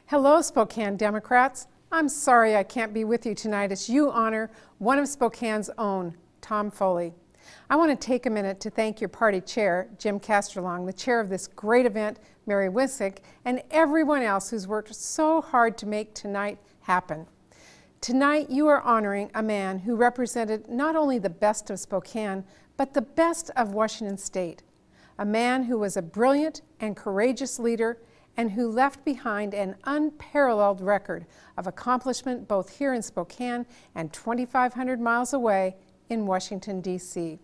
Hello, Spokane Democrats. I'm sorry I can't be with you tonight as you honor one of Spokane's own, Tom Foley. I want to take a minute to thank your party chair, Jim Casterlong, the chair of this great event, Mary Wissick, and everyone else who's worked so hard to make tonight happen. Tonight, you are honoring a man who represented not only the best of Spokane, but the best of Washington State. A man who was a brilliant and courageous leader and who left behind an unparalleled record of accomplishment both here in Spokane and 2,500 miles away in Washington, D.C.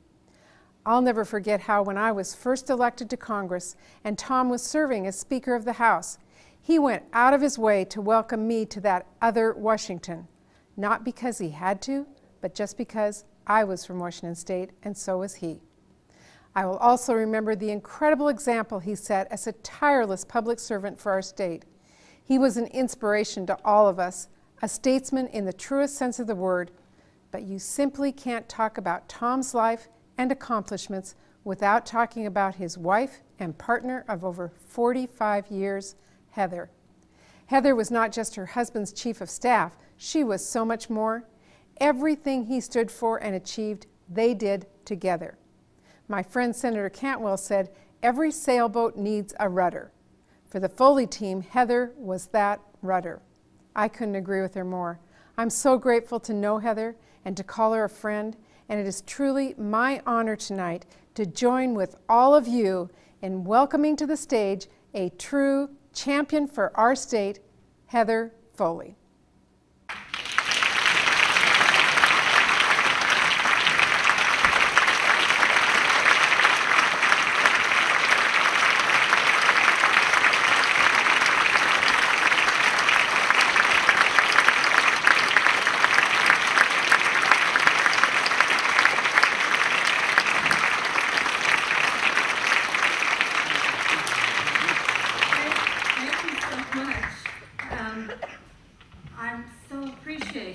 I'll never forget how when I was first elected to Congress and Tom was serving as Speaker of the House, he went out of his way to welcome me to that other Washington, not because he had to, but just because I was from Washington State and so was he. I will also remember the incredible example he set as a tireless public servant for our state. He was an inspiration to all of us, a statesman in the truest sense of the word, but you simply can't talk about Tom's life and accomplishments without talking about his wife and partner of over 45 years, Heather. Heather was not just her husband's chief of staff, she was so much more. Everything he stood for and achieved, they did together. My friend Senator Cantwell said, every sailboat needs a rudder. For the Foley team, Heather was that rudder. I couldn't agree with her more. I'm so grateful to know Heather and to call her a friend, and it is truly my honor tonight to join with all of you in welcoming to the stage a true champion for our state, Heather Foley.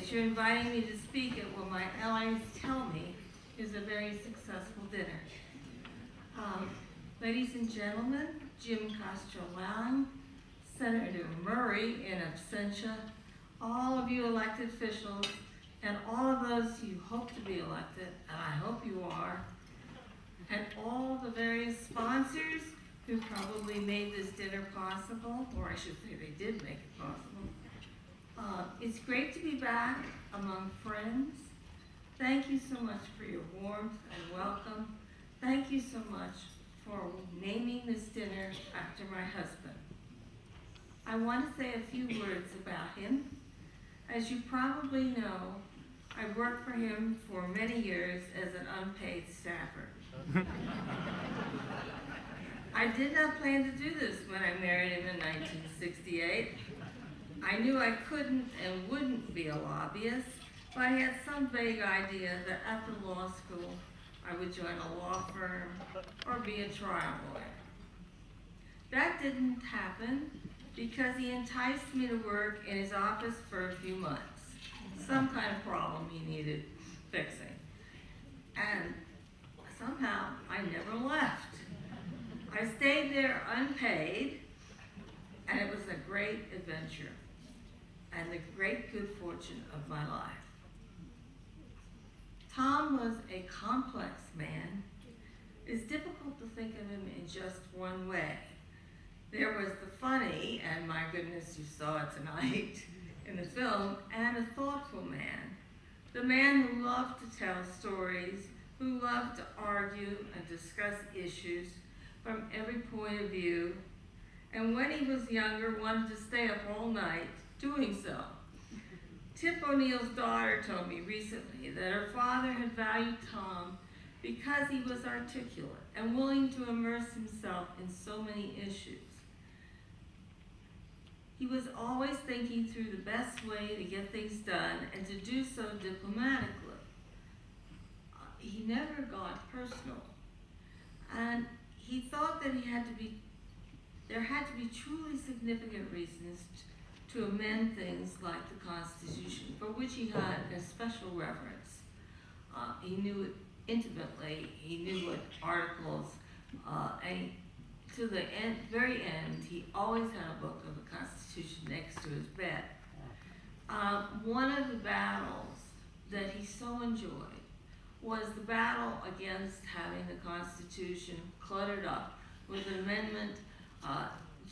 You're inviting me to speak at what my allies tell me is a very successful dinner. Ladies and gentlemen, Jim Casterlong, Senator Murray in absentia, all of you elected officials, and all of those you hope to be elected, and I hope you are, and all the various sponsors who probably made this dinner possible, or I should say they did make it possible. It's great to be back among friends. Thank you so much for your warmth and welcome. Thank you so much for naming this dinner after my husband. I want to say a few words about him. As you probably know, I worked for him for many years as an unpaid staffer. I did not plan to do this when I married him in 1968. I knew I couldn't and wouldn't be a lobbyist, but I had some vague idea that after law school, I would join a law firm or be a trial lawyer. That didn't happen because he enticed me to work in his office for a few months. Some kind of problem he needed fixing. And somehow I never left. I stayed there unpaid, and it was a great adventure and the great good fortune of my life. Tom was a complex man. It's difficult to think of him in just one way. There was the funny, and my goodness, you saw it tonight in the film, and a thoughtful man. The man who loved to tell stories, who loved to argue and discuss issues from every point of view, and when he was younger, wanted to stay up all night doing so. Tip O'Neill's daughter told me recently that her father had valued Tom because he was articulate and willing to immerse himself in so many issues. He was always thinking through the best way to get things done and to do so diplomatically. He never got personal. And he thought that there had to be truly significant reasons to amend things like the Constitution, for which he had a special reverence. He knew it intimately. He knew what articles, and to the end, very end, he always had a book of the Constitution next to his bed. One of the battles that he so enjoyed was the battle against having the Constitution cluttered up with an amendment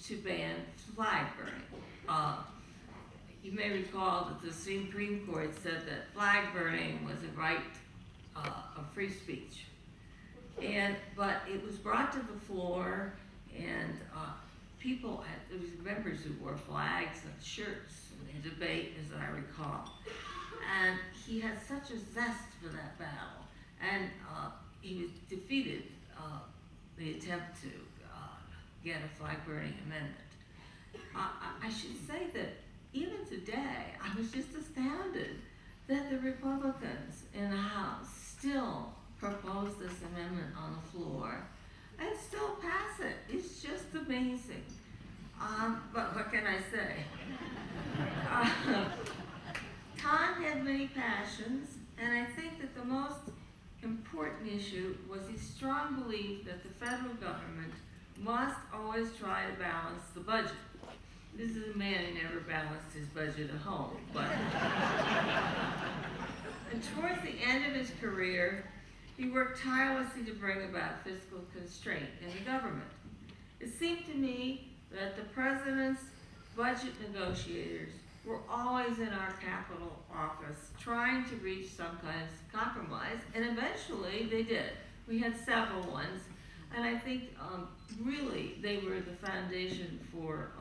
to ban flag burning. You may recall that the Supreme Court said that flag burning was a right of free speech. But it was brought to the floor, and there was members who wore flags and shirts in the debate, as I recall. And he had such a zest for that battle, and he was defeated the attempt to get a flag burning amendment. I should say that even today, I was just astounded that the Republicans in the House still propose this amendment on the floor and still pass it. It's just amazing. But what can I say? Tom had many passions, and I think that the most important issue was his strong belief that the federal government must always try to balance the budget. This is a man who never balanced his budget at home. And towards the end of his career, he worked tirelessly to bring about fiscal constraint in the government. It seemed to me that the president's budget negotiators were always in our Capitol office trying to reach some kind of compromise, and eventually they did. We had several ones, and I think really they were the foundation for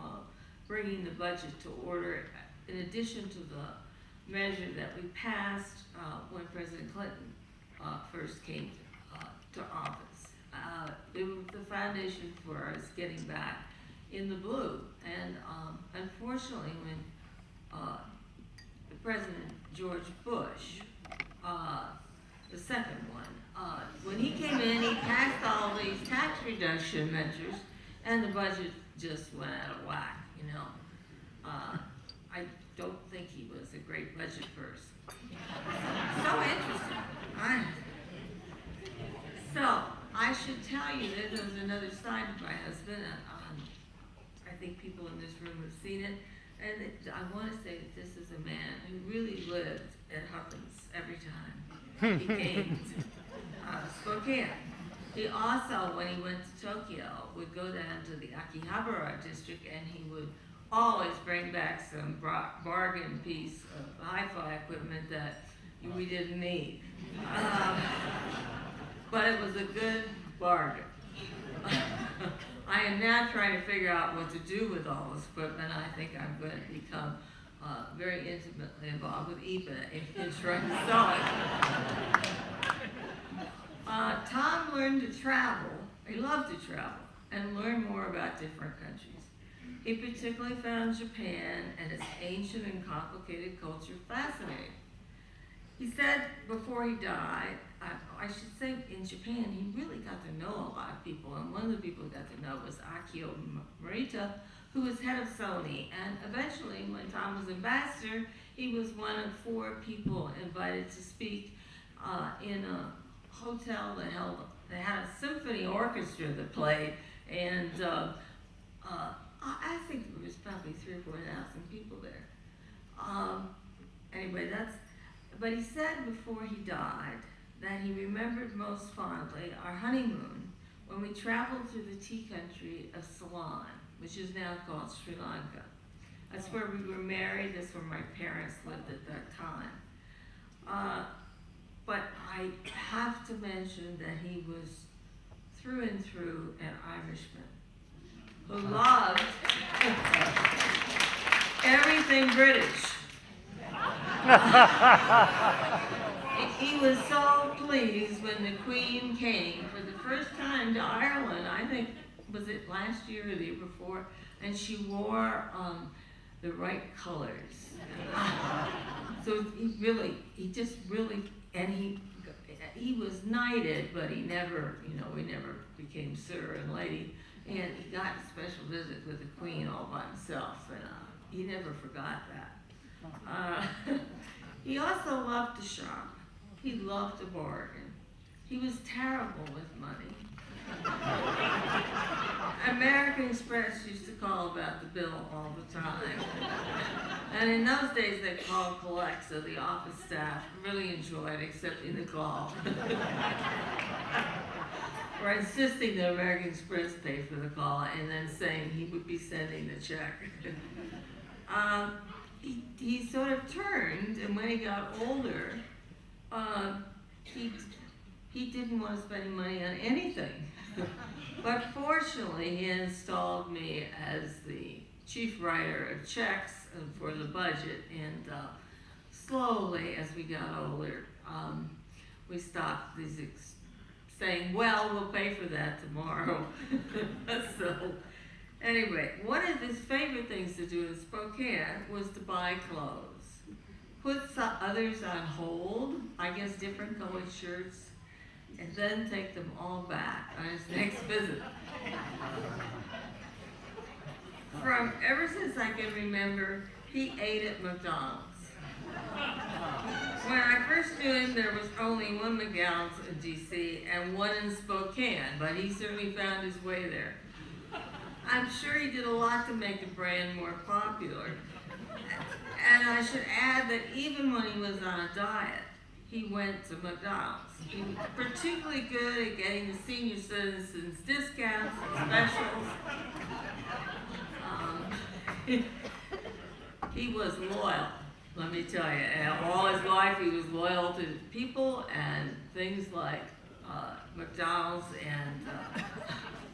bringing the budget to order, in addition to the measure that we passed when President Clinton first came to office. It was the foundation for us getting back in the blue. And unfortunately, when President George Bush, the second one, when he came in, he passed all these tax reduction measures, and the budget just went out of whack, you know. I don't think he was a great budget person. So interesting. So, I should tell you that there was another side of my husband. I think people in this room have seen it. And I want to say that this is a man who really lived at Huffman's every time he came to Spokane. He also, when he went to Tokyo, would go down to the Akihabara district, and he would always bring back some bargain piece of hi-fi equipment that we didn't need. But it was a good bargain. I am now trying to figure out what to do with all this equipment. I think I'm going to become very intimately involved with eBay and trying to sell it. Tom learned to travel. He loved to travel and learn more about different countries. He particularly found Japan and its ancient and complicated culture fascinating. He said before he died, I should say in Japan, he really got to know a lot of people, and one of the people he got to know was Akio Morita, who was head of Sony, and eventually, when Tom was ambassador, he was one of 4 people invited to speak in a hotel that had a symphony orchestra that played, and I think there was probably 3,000 or 4,000 people there. Anyway, but he said before he died that he remembered most fondly our honeymoon when we traveled through the tea country of Ceylon, which is now called Sri Lanka. That's where we were married. That's where my parents lived at that time. But I have to mention that he was through and through an Irishman who loved everything British. He was so pleased when the Queen came for the first time to Ireland. I think, was it last year or the year before? And she wore the right colors. So he was knighted, but he never, we never became sir and lady. And he got a special visit with the Queen all by himself, and he never forgot that. He also loved to shop. He loved to bargain. He was terrible with money. American Express used to call about the bill all the time. And in those days, they called collect, so the office staff really enjoyed accepting the call. Or insisting that American Express pay for the call and then saying he would be sending the check. He sort of turned, and when he got older, he didn't want to spend money on anything. But fortunately, he installed me as the chief writer of checks for the budget, and slowly, as we got older, we stopped saying, well, we'll pay for that tomorrow. So, anyway, one of his favorite things to do in Spokane was to buy clothes. Put some others on hold, I guess different colored shirts, and then take them all back on his next visit. Ever since I can remember, he ate at McDonald's. When I first knew him, there was only one McDonald's in DC and one in Spokane, but he certainly found his way there. I'm sure he did a lot to make the brand more popular. And I should add that even when he was on a diet, he went to McDonald's. He was particularly good at getting the senior citizens discounts and specials. He was loyal, let me tell you. And all his life he was loyal to people and things like McDonald's and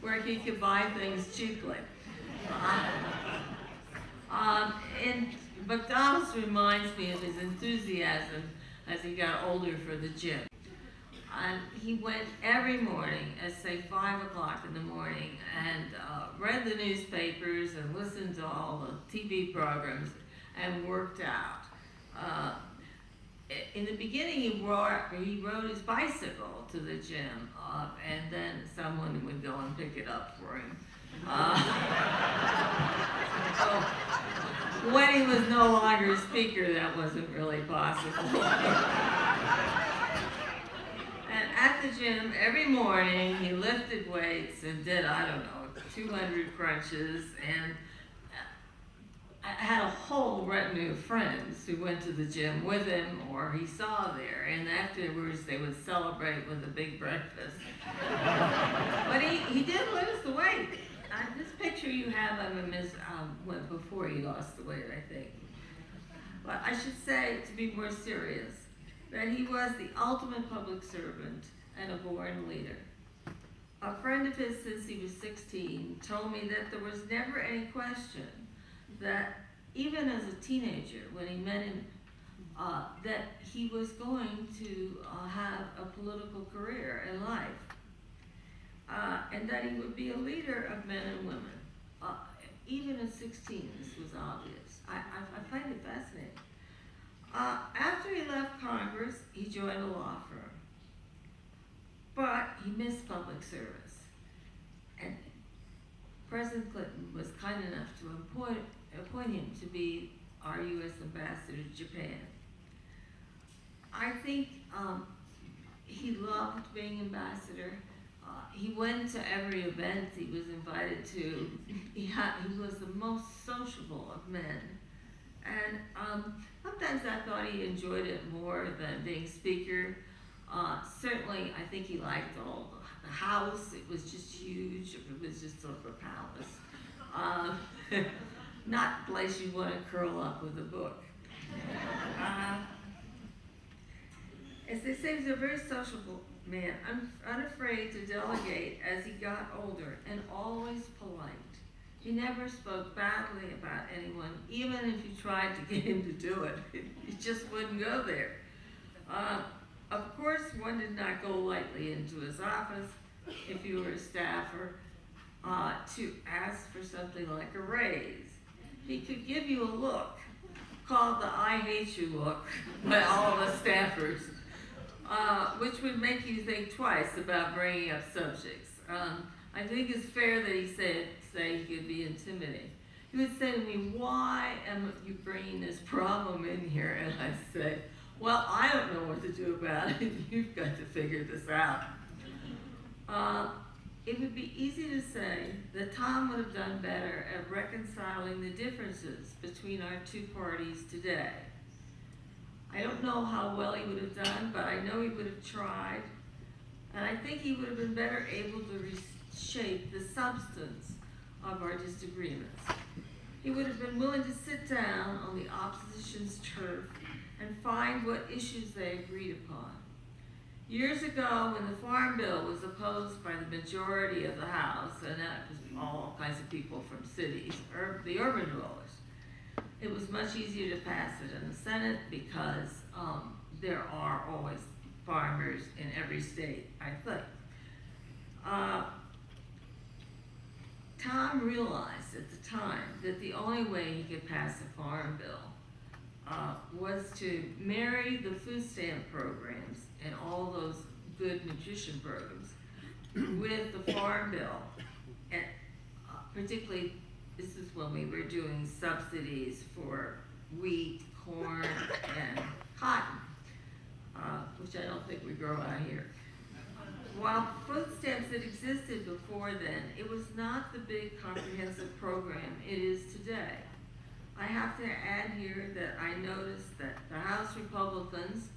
where he could buy things cheaply. And McDonald's reminds me of his enthusiasm as he got older for the gym. He went every morning at say 5 o'clock in the morning and read the newspapers and listened to all the TV programs and worked out. In the beginning, he rode his bicycle to the gym, and then someone would go and pick it up for him. So when he was no longer a speaker, that wasn't really possible. And at the gym, every morning, he lifted weights and did, 200 crunches, and I had a whole retinue of friends who went to the gym with him or he saw there, and afterwards they would celebrate with a big breakfast. But he did lose the weight. This picture you have of him is before he lost the weight, I think. But I should say, to be more serious, that he was the ultimate public servant and a born leader. A friend of his since he was 16 told me that there was never any question that even as a teenager, when he met him, that he was going to have a political career in life, and that he would be a leader of men and women. Even at 16, this was obvious. I find it fascinating. After he left Congress, he joined a law firm, but he missed public service. And President Clinton was kind enough to appoint him to be our U.S. ambassador to Japan. I think he loved being ambassador. He went to every event he was invited to. He was the most sociable of men. And sometimes I thought he enjoyed it more than being speaker. Certainly, I think he liked the house. It was just huge. It was just sort of a palace. Not a place you want to curl up with a book. As they say, he was a very sociable man, unafraid to delegate as he got older, and always polite. He never spoke badly about anyone, even if you tried to get him to do it. He just wouldn't go there. Of course, one did not go lightly into his office if you were a staffer to ask for something like a raise. He could give you a look called the I hate you look by all of us staffers, which would make you think twice about bringing up subjects. I think it's fair that he say he could be intimidating. He would say to me, why am you bringing this problem in here? And I say, well, I don't know what to do about it. You've got to figure this out. it would be easy to say that Tom would have done better at reconciling the differences between our two parties today. I don't know how well he would have done, but I know he would have tried, and I think he would have been better able to reshape the substance of our disagreements. He would have been willing to sit down on the opposition's turf and find what issues they agreed upon. Years ago, when the Farm Bill was opposed by the majority of the House, and that was all kinds of people from cities, or the urban dwellers, it was much easier to pass it in the Senate because there are always farmers in every state, I think. Tom realized at the time that the only way he could pass a farm bill was to marry the food stamp programs and all those good nutrition programs with the farm bill. And particularly, this is when we were doing subsidies for wheat, corn, and cotton, which I don't think we grow out here. While food stamps had existed before then, it was not the big comprehensive program it is today. I have to add here that I noticed that the House Republicans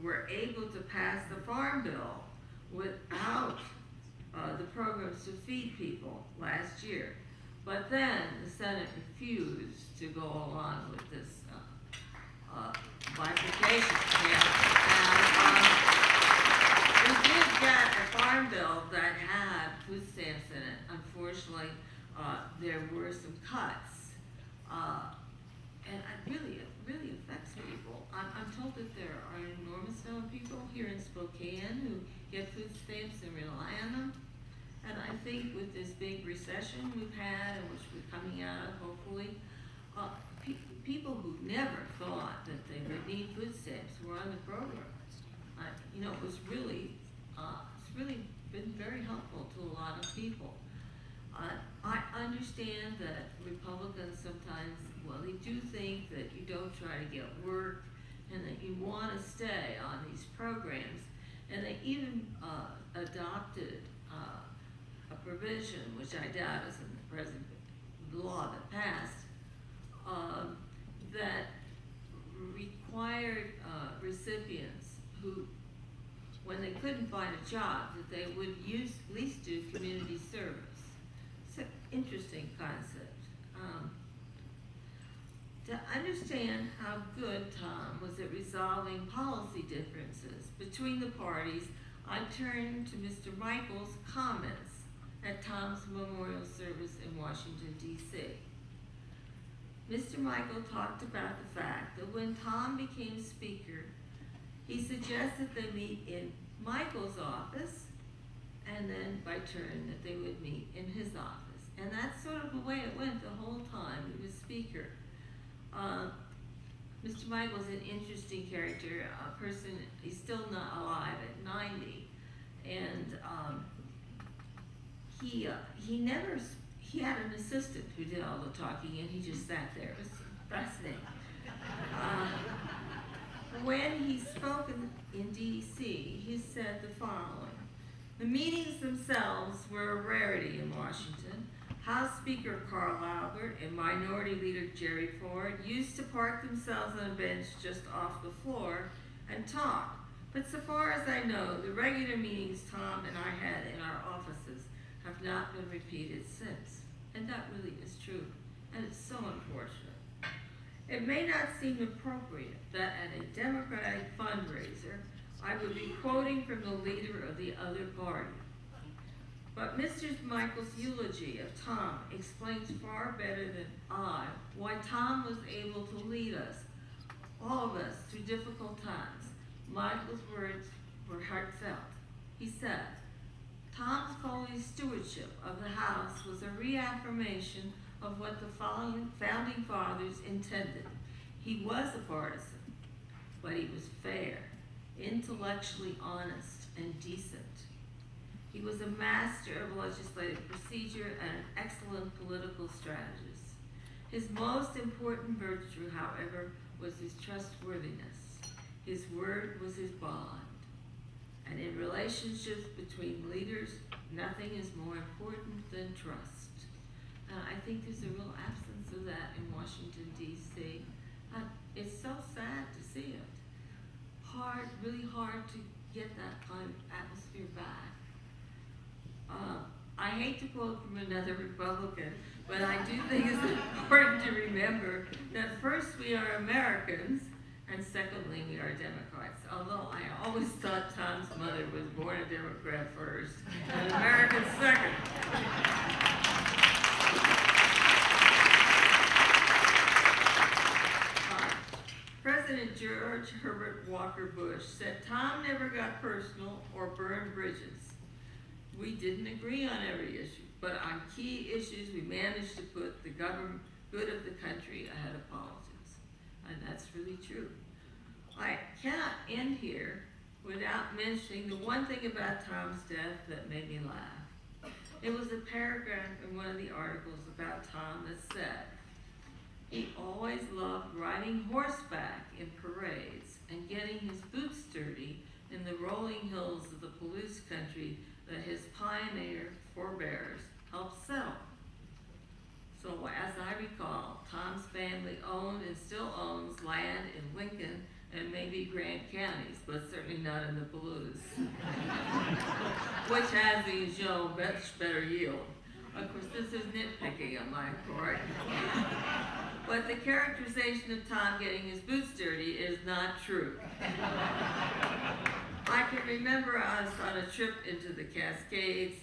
were able to pass the Farm Bill without the programs to feed people last year. But then the Senate refused to go along with this bifurcation. We did get a farm bill that had food stamps in it. Unfortunately, there were some cuts, and it really affects people. I'm told that there are an enormous number of people here in Spokane who get food stamps and rely on them. And I think with this big recession we've had, and which we're coming out of, hopefully, people who never thought that they would need food stamps were on the program. It's really been very helpful to a lot of people. I understand that Republicans sometimes, they do think that you don't try to get work and that you want to stay on these programs. And they even adopted a provision, which I doubt is in the present law that passed, that required recipients who, when they couldn't find a job, that they would at least do community service. It's an interesting concept. To understand how good Tom was at resolving policy differences between the parties, I turned to Mr. Michael's comments at Tom's memorial service in Washington, D.C. Mr. Michael talked about the fact that when Tom became Speaker, he suggested they meet in Michael's office, and then by turn that they would meet in his office. And that's sort of the way it went the whole time he was Speaker. Mr. Michael's an interesting character, a person. He's still not alive at 90, and he had an assistant who did all the talking, and he just sat there. It was fascinating. When he spoke in D.C., he said the following: "The meetings themselves were a rarity in Washington. House Speaker Carl Albert and Minority Leader Jerry Ford used to park themselves on a bench just off the floor and talk. But so far as I know, the regular meetings Tom and I had in our offices have not been repeated since." And that really is true, and it's so unfortunate. It may not seem appropriate that at a Democratic fundraiser, I would be quoting from the leader of the other party. But Mr. Michael's eulogy of Tom explains far better than I why Tom was able to lead us, all of us, through difficult times. Michael's words were heartfelt. He said, "Tom Foley's stewardship of the House was a reaffirmation of what the founding fathers intended. He was a partisan, but he was fair, intellectually honest, and decent. He was a master of legislative procedure and an excellent political strategist. His most important virtue, however, was his trustworthiness. His word was his bond. And in relationships between leaders, nothing is more important than trust. I think there's a real absence of that in Washington, D.C. It's so sad to see it. Really hard to get that kind of atmosphere back. I hate to quote from another Republican, but I do think it's important to remember that first we are Americans, and secondly we are Democrats. Although I always thought Tom's mother was born a Democrat first, and an American second. President George Herbert Walker Bush said Tom never got personal or burned bridges. We didn't agree on every issue, but on key issues we managed to put the government good of the country ahead of politics. And that's really true. I cannot end here without mentioning the one thing about Tom's death that made me laugh. It was a paragraph in one of the articles about Tom that said, he always loved riding horseback in parades and getting his boots dirty in the rolling hills of the Palouse country that his pioneer forebears helped settle. So as I recall, Tom's family owned and still owns land in Lincoln and maybe Grant counties, but certainly not in the Palouse, which has these, much better yield. Of course, this is nitpicking on my part. But the characterization of Tom getting his boots dirty is not true. I can remember I was on a trip into the Cascades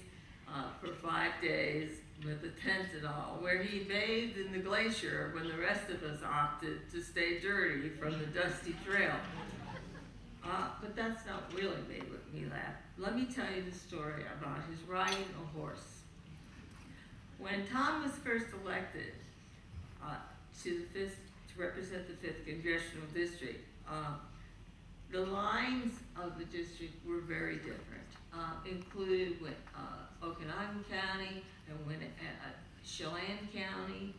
for 5 days with a tent and all, where he bathed in the glacier when the rest of us opted to stay dirty from the dusty trail. But that's not really made me laugh. Let me tell you the story about his riding a horse. When Tom was first elected to represent the 5th Congressional District, the lines of the district were very different. Included with Okanagan County and Chelan County.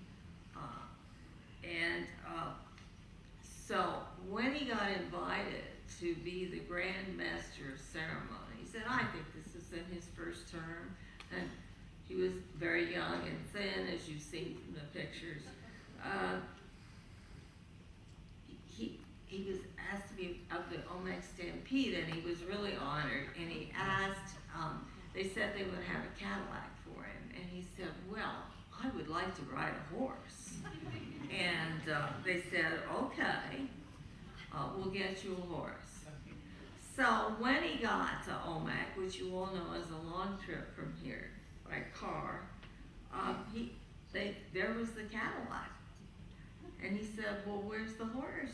So when he got invited to be the Grand Master of Ceremony, he said, I think this is in his first term. And he was very young and thin, as you've seen from the pictures. He was asked to be of the Omak Stampede, and he was really honored. And he asked, they said they would have a Cadillac for him, and he said, well, I would like to ride a horse. And they said, okay, we'll get you a horse. So when he got to Omak, which you all know is a long trip from here by car, there was the Cadillac. And he said, well, where's the horse?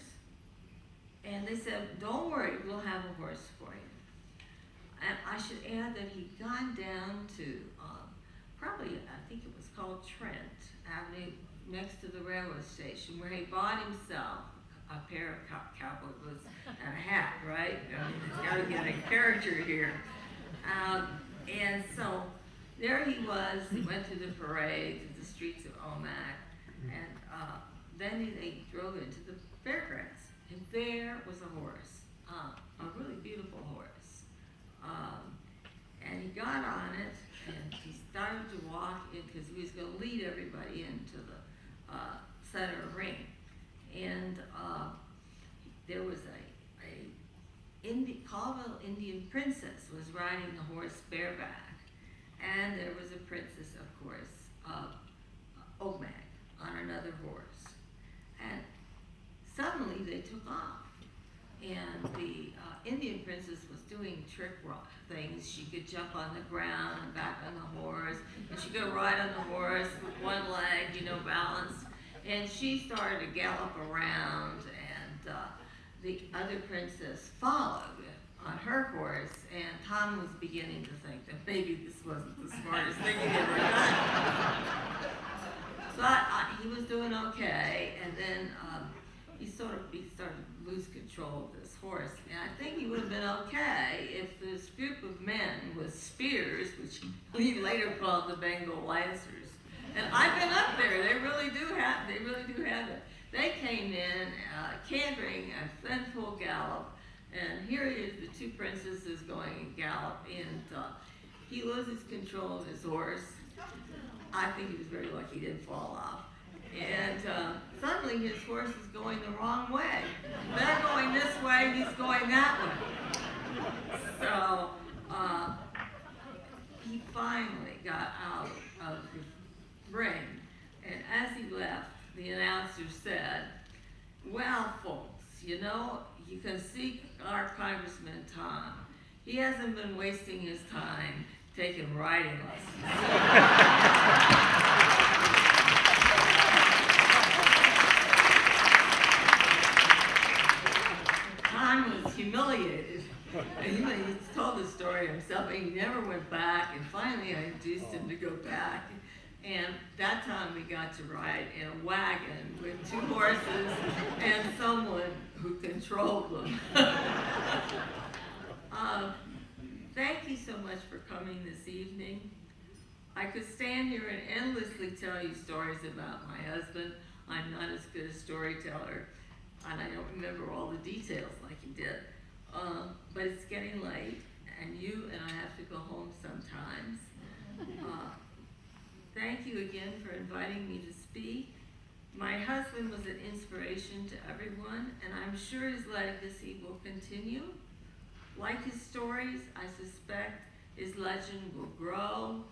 And they said, don't worry, we'll have a horse for you. And I should add that he'd gone down to probably, I think it was called Trent Avenue, next to the railroad station, where he bought himself a pair of cowboy boots and a hat, right? He's got to get a character here. And so there he was. He went to the parade, to the streets of Omak, and then they drove into the fairgrounds. And there was a horse, a really beautiful horse. And he got on it, and he started to walk in, because he was going to lead everybody into the center ring. And there was Colville Indian princess was riding the horse bareback. And there was a princess, of course, Omak, on another horse. And suddenly they took off, and the Indian princess was doing trick things. She could jump on the ground and back on the horse, and she could ride on the horse with one leg, balanced. And she started to gallop around, and the other princess followed on her horse, and Tom was beginning to think that maybe this wasn't the smartest thing he'd ever done. But he was doing okay, and then he started to lose control of this horse. And I think he would have been okay if this group of men with spears, which he later called the Bengal Lancers. And I've been up there. They really do have it. They came in, cantering at full gallop, And here it is, the two princesses going gallop, and he loses control of his horse. I think he was very lucky he didn't fall off. And suddenly his horse is going the wrong way. They're going this way, he's going that way. So he finally got out of the ring, and as he left, the announcer said, "Well, folks, you know, you can see our Congressman Tom. He hasn't been wasting his time taking riding lessons." Tom was humiliated. And he told the story himself, and he never went back, and finally I induced him to go back. And that time we got to ride in a wagon with two horses and someone who controlled them. Thank you so much for coming this evening. I could stand here and endlessly tell you stories about my husband. I'm not as good a storyteller, and I don't remember all the details like he did. But it's getting late, and you and I have to go home sometimes. Thank you again for inviting me to speak. My husband was an inspiration to everyone, and I'm sure his legacy will continue. Like his stories, I suspect his legend will grow,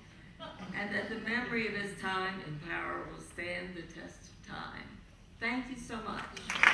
and that the memory of his time in power will stand the test of time. Thank you so much.